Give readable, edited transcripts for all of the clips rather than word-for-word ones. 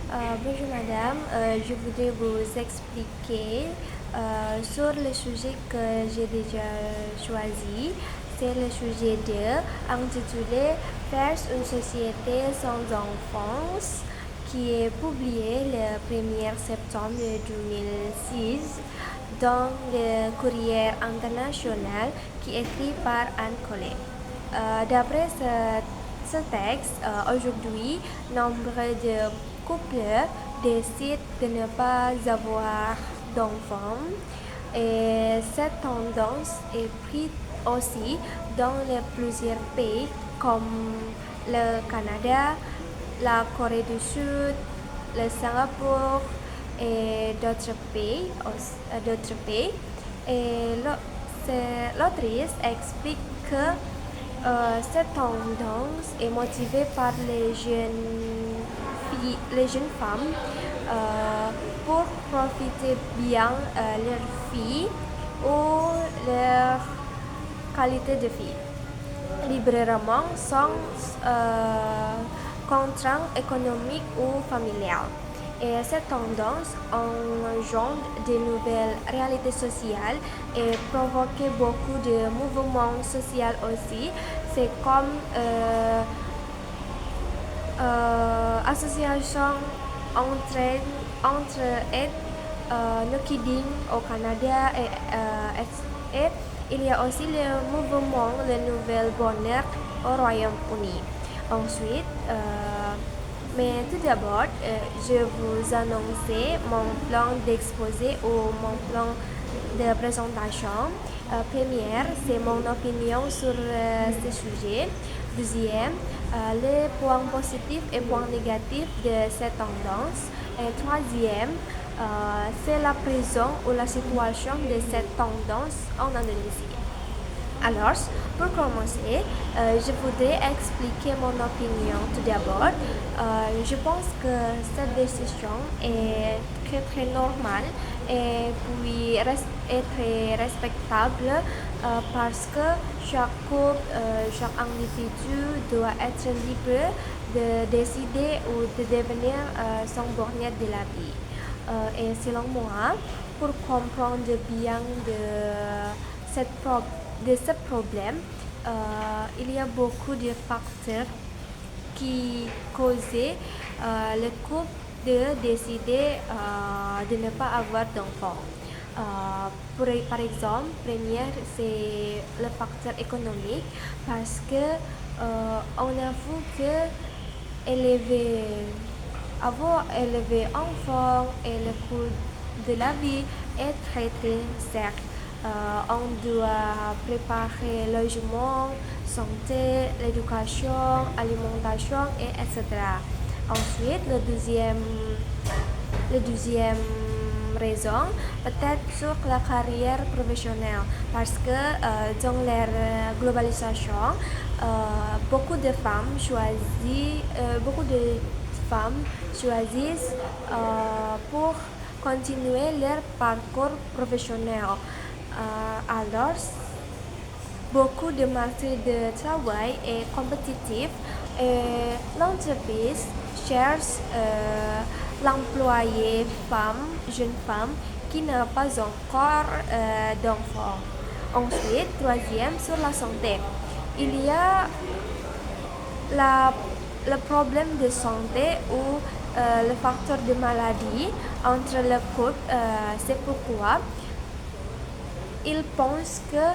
Bonjour madame. Je voudrais vous expliquer sur le sujet que j'ai déjà choisi. C'est le sujet 2 intitulé Faire une société sans enfance qui est publié le 1er septembre 2006 dans le Courrier international qui est écrit par Anne Collet. D'après ce texte, aujourd'hui, nombre de couples décident de ne pas avoir d'enfants et cette tendance est prise aussi dans plusieurs pays comme le Canada, la Corée du Sud, le Singapour et d'autres pays. Et l'autrice explique que cette tendance est motivée par les jeunes femmes pour profiter bien leur vie ou leur qualité de vie librement sans contraintes économiques ou familiales. Et cette tendance engendre de nouvelles réalités sociales et provoque beaucoup de mouvements sociaux aussi. C'est comme association entre aide No Kidding au Canada et il y a aussi le mouvement Le Nouvel Bonheur au Royaume-Uni. Ensuite, mais tout d'abord, je vous annoncer mon plan d'exposé ou mon plan de présentation. Première, c'est mon opinion sur ce sujet. Deuxième, les points positifs et points négatifs de cette tendance. Et troisième, c'est la prison ou la situation de cette tendance en Indonésie. Alors, pour commencer, je voudrais expliquer mon opinion tout d'abord. Je pense que cette décision est très normale et puis est très respectable parce que chaque couple, chaque individu doit être libre de décider ou de devenir son bornier de la vie. Et selon moi, pour comprendre bien cette de ce problème, il y a beaucoup de facteurs qui causaient le couple de décider de ne pas avoir d'enfants. Par exemple, première, c'est le facteur économique parce que on avoue que élever, avoir élevé enfant et le coût de la vie est très cher. On doit préparer logement, santé, l'éducation, alimentation, et etc. Ensuite, le deuxième raison, peut-être sur la carrière professionnelle, parce que dans l'ère globalisation, beaucoup de femmes choisissent pour continuer leur parcours professionnel. Alors, beaucoup de marché de travail est compétitif et l'entreprise cherche l'employé jeune femme qui n'a pas encore d'enfant. Ensuite, troisième, sur la santé. Il y a le problème de santé ou le facteur de maladie entre le couple. C'est pourquoi ils pensent que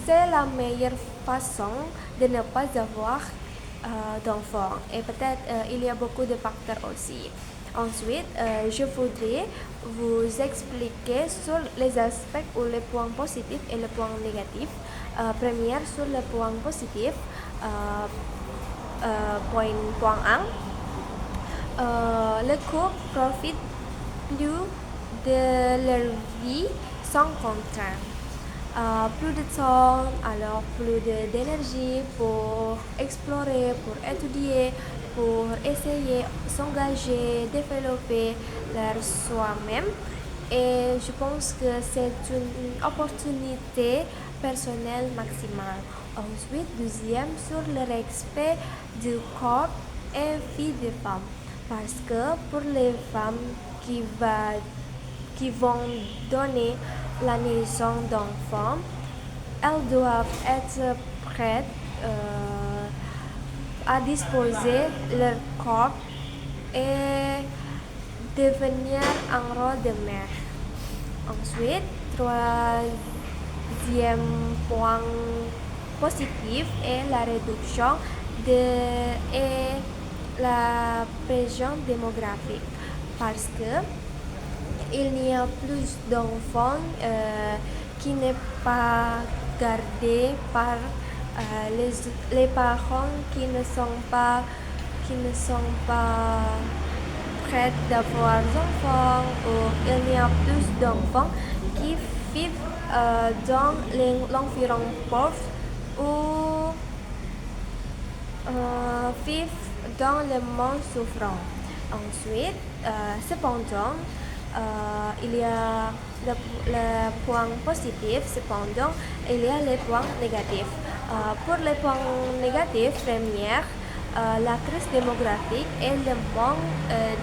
c'est la meilleure façon de ne pas avoir d'enfants. Et peut-être il y a beaucoup de facteurs aussi. Ensuite, je voudrais vous expliquer sur les aspects ou les points positifs et les points négatifs. Première, sur le point positif, point 1, le couple profite plus de leur vie sans contrainte. Plus de temps, alors plus d'énergie pour explorer, pour étudier, pour essayer, s'engager, développer leur soi-même. Et je pense que c'est une opportunité personnelle maximale. Ensuite, deuxième, sur le respect du corps et vie des femmes. Parce que pour les femmes qui vont donner la naissance d'enfants, elles doivent être prêtes à disposer leur corps et devenir un rôle de mère. Ensuite, troisième point positif est la réduction et la pression démographique parce que il n'y a plus d'enfants qui n'est pas gardés par les parents qui ne sont pas prêts d'avoir des enfants ou il y a plus d'enfants qui vivent dans l'environnement pauvre ou vivent dans le monde souffrant. Ensuite, cependant, il y a le point positif, cependant, il y a les points négatifs. Pour les points négatifs, première, la crise démographique et le manque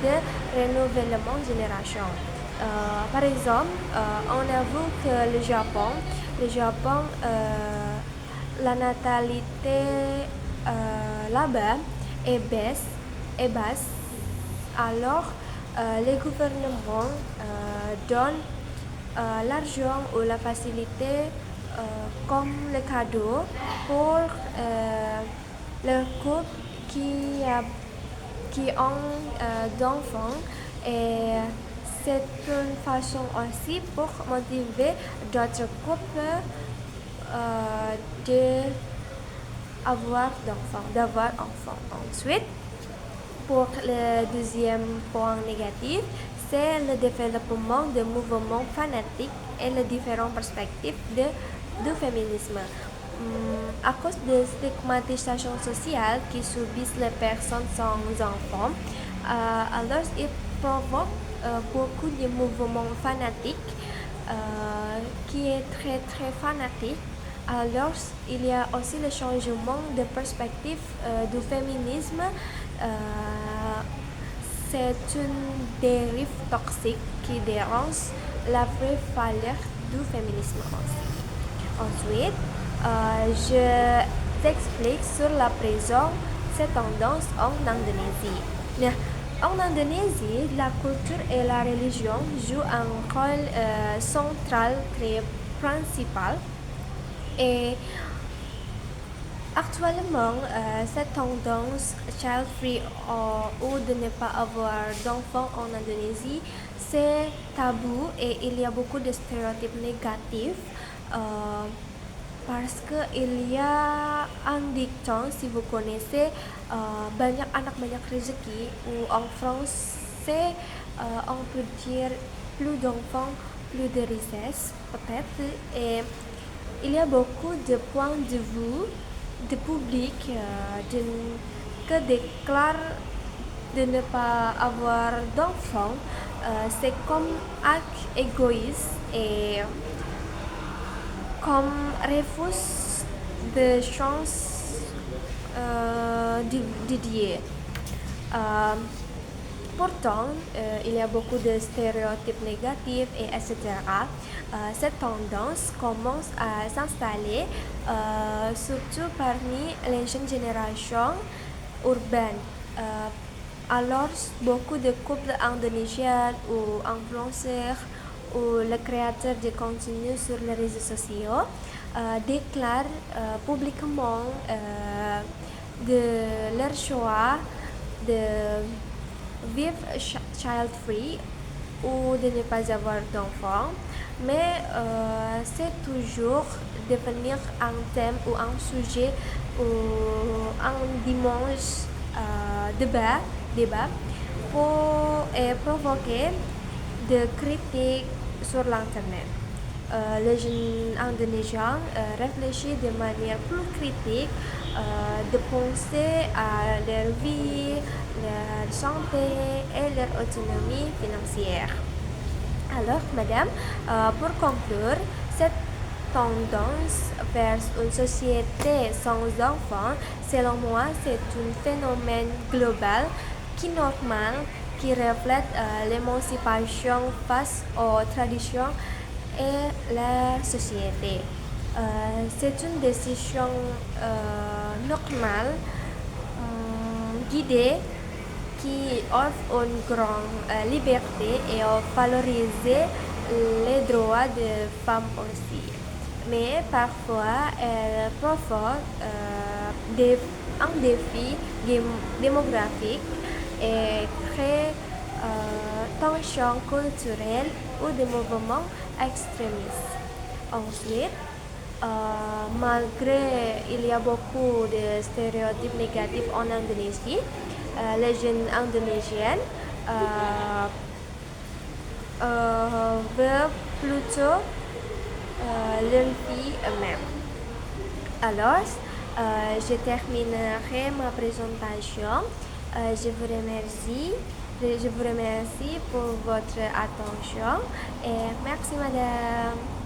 de renouvellement génération. Par exemple, on a vu que le Japon, la natalité là-bas est basse. Alors, les gouvernements donnent l'argent ou la facilité comme le cadeau pour les couples qui ont d'enfants et c'est une façon aussi pour motiver d'autres couples d'avoir enfants. Ensuite, pour le deuxième point négatif, c'est le développement de mouvements fanatiques et les différentes perspectives du féminisme. À cause de stigmatisation sociale qui subissent les personnes sans enfants, alors il provoque beaucoup de mouvements fanatiques qui est très très fanatique. Alors il y a aussi le changement de perspective du féminisme. C'est une dérive toxique qui dérange la vraie valeur du féminisme aussi. Ensuite, je t'explique sur la présence cette tendance en Indonésie. Nah, en Indonésie, la culture et la religion jouent un rôle central très principal et actuellement, cette tendance child-free ou de ne pas avoir d'enfants en Indonésie, c'est tabou et il y a beaucoup de stéréotypes négatifs parce qu'il y a un dicton, si vous connaissez, banyak anak banyak rezeki, ou en français, on peut dire plus d'enfants, plus de richesses, peut-être, et il y a beaucoup de points de vue de public que déclarent de ne pas avoir d'enfants, c'est comme acte égoïste et comme refus de chance dédiée. Pourtant, il y a beaucoup de stéréotypes négatifs et etc. Cette tendance commence à s'installer surtout parmi les jeunes générations urbaines. Alors, beaucoup de couples indonésiens ou influenceurs ou les créateurs de contenu sur les réseaux sociaux déclarent publiquement de leur choix de vivre child-free ou de ne pas avoir d'enfants, mais c'est toujours devenir un thème ou un sujet ou un dimanche débat pour provoquer de critiques sur l'internet. Les jeunes indonésiens réfléchissent de manière plus critique, de penser à leur vie, leur santé et leur autonomie financière. Alors, madame, pour conclure, cette tendance vers une société sans enfants, selon moi, c'est un phénomène global qui normal, qui reflète l'émancipation face aux traditions et la société. C'est une décision normale, guidée, qui offre une grande liberté et valoriser les droits des femmes aussi. Mais parfois, elle provoque un défi démographique et crée tensions culturelles ou des mouvements extrémistes. Ensuite, malgré il y a beaucoup de stéréotypes négatifs en Indonésie, les jeunes indonésiennes veulent plutôt l'envie eux-mêmes. Alors, je terminerai ma présentation. Je vous remercie pour votre attention et merci madame.